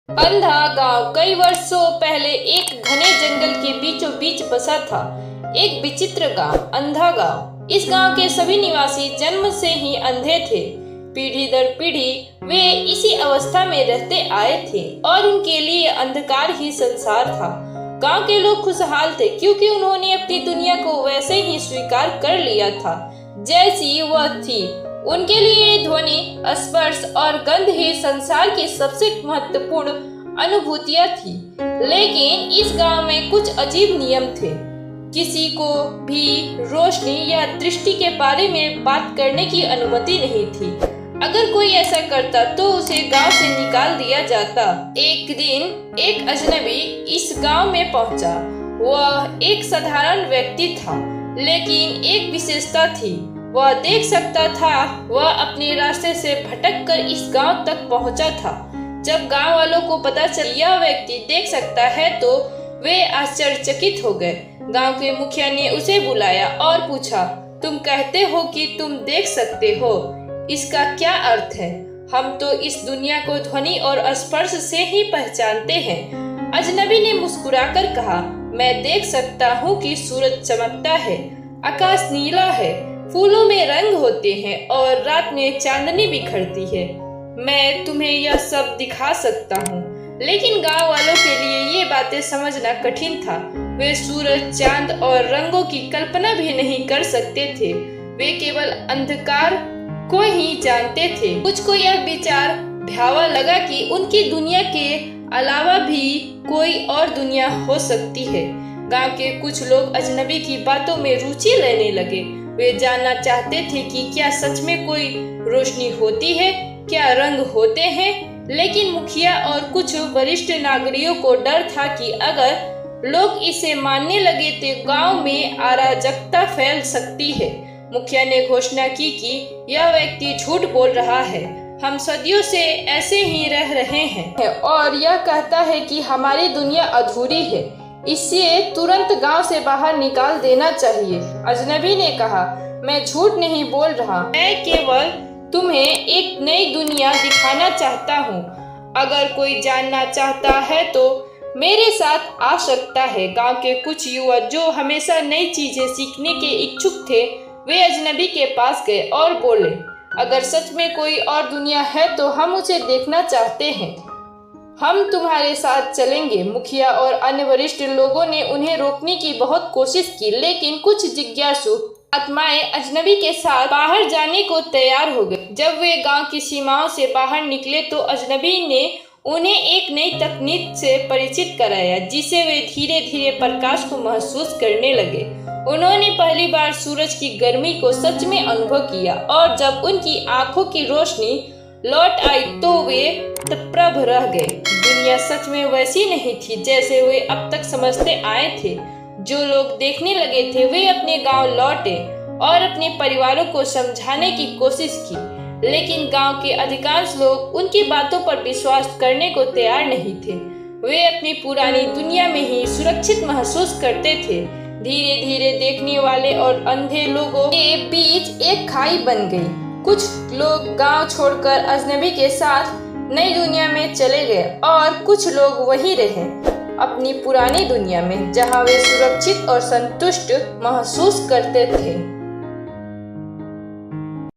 अंधा गांव कई वर्षों पहले एक घने जंगल के बीचों बीच बसा था। एक विचित्र गांव, अंधा गांव। इस गांव के सभी निवासी जन्म से ही अंधे थे। पीढ़ी दर पीढ़ी वे इसी अवस्था में रहते आए थे और उनके लिए अंधकार ही संसार था। गांव के लोग खुशहाल थे क्योंकि उन्होंने अपनी दुनिया को वैसे ही स्वीकार कर लिया था जैसी वह थी। उनके लिए ध्वनि, स्पर्श और गंध ही संसार की सबसे महत्वपूर्ण अनुभूतियां थी। लेकिन इस गांव में कुछ अजीब नियम थे। किसी को भी रोशनी या दृष्टि के बारे में बात करने की अनुमति नहीं थी। अगर कोई ऐसा करता तो उसे गांव से निकाल दिया जाता। एक दिन एक अजनबी इस गांव में पहुंचा। वह एक साधारण व्यक्ति था, लेकिन एक विशेषता थी, वह देख सकता था। वह अपने रास्ते से भटककर इस गांव तक पहुंचा था। जब गांव वालों को पता चला यह व्यक्ति देख सकता है तो वे आश्चर्यचकित हो गए। गांव के मुखिया ने उसे बुलाया और पूछा, तुम कहते हो कि तुम देख सकते हो, इसका क्या अर्थ है? हम तो इस दुनिया को ध्वनि और स्पर्श से ही पहचानते हैं। अजनबी ने मुस्कुराकर कहा, मैं देख सकता हूँ कि सूरज चमकता है, आकाश नीला है, फूलों में रंग होते हैं और रात में चांदनी बिखरती है। मैं तुम्हें यह सब दिखा सकता हूँ। लेकिन गांव वालों के लिए ये बातें समझना कठिन था। वे सूरज, चांद और रंगों की कल्पना भी नहीं कर सकते थे। वे केवल अंधकार को ही जानते थे। कुछ को यह विचार भयावह लगा कि उनकी दुनिया के अलावा भी कोई और दुनिया हो सकती है। गांव के कुछ लोग अजनबी की बातों में रुचि लेने लगे। वे जानना चाहते थे कि क्या सच में कोई रोशनी होती है, क्या रंग होते हैं। लेकिन मुखिया और कुछ वरिष्ठ नागरिकों को डर था कि अगर लोग इसे मानने लगे तो गांव में अराजकता फैल सकती है। मुखिया ने घोषणा की कि यह व्यक्ति झूठ बोल रहा है। हम सदियों से ऐसे ही रह रहे हैं और यह कहता है कि हमारी दुनिया अधूरी है। इसे तुरंत गांव से बाहर निकाल देना चाहिए। अजनबी ने कहा, मैं झूठ नहीं बोल रहा, मैं केवल तुम्हें एक नई दुनिया दिखाना चाहता हूँ। अगर कोई जानना चाहता है तो मेरे साथ आ सकता है। गांव के कुछ युवा जो हमेशा नई चीजें सीखने के इच्छुक थे, वे अजनबी के पास गए और बोले, अगर सच में कोई और दुनिया है तो हम उसे देखना चाहते हैं, हम तुम्हारे साथ चलेंगे। मुखिया और अन्य वरिष्ठ लोगों ने उन्हें रोकने की बहुत कोशिश की, लेकिन कुछ जिज्ञासु आत्माएं अजनबी के साथ बाहर जाने को तैयार हो गए। जब वे गांव की सीमाओं से बाहर निकले तो अजनबी ने उन्हें एक नई तकनीक से परिचित कराया, जिसे वे धीरे धीरे प्रकाश को महसूस करने लगे। उन्होंने पहली बार सूरज की गर्मी को सच में अनुभव किया और जब उनकी आंखों की रोशनी लौट आई तो वे तत्प्रभ रह गए। दुनिया सच में वैसी नहीं थी जैसे वे अब तक समझते आए थे। जो लोग देखने लगे थे वे अपने गांव लौटे और अपने परिवारों को समझाने की कोशिश की, लेकिन गांव के अधिकांश लोग उनकी बातों पर विश्वास करने को तैयार नहीं थे। वे अपनी पुरानी दुनिया में ही सुरक्षित महसूस करते थे। धीरे धीरे देखने वाले और अंधे लोगों के बीच एक खाई बन गई। कुछ लोग गांव छोड़कर अजनबी के साथ नई दुनिया में चले गए और कुछ लोग वहीं रहे, अपनी पुरानी दुनिया में, जहां वे सुरक्षित और संतुष्ट महसूस करते थे।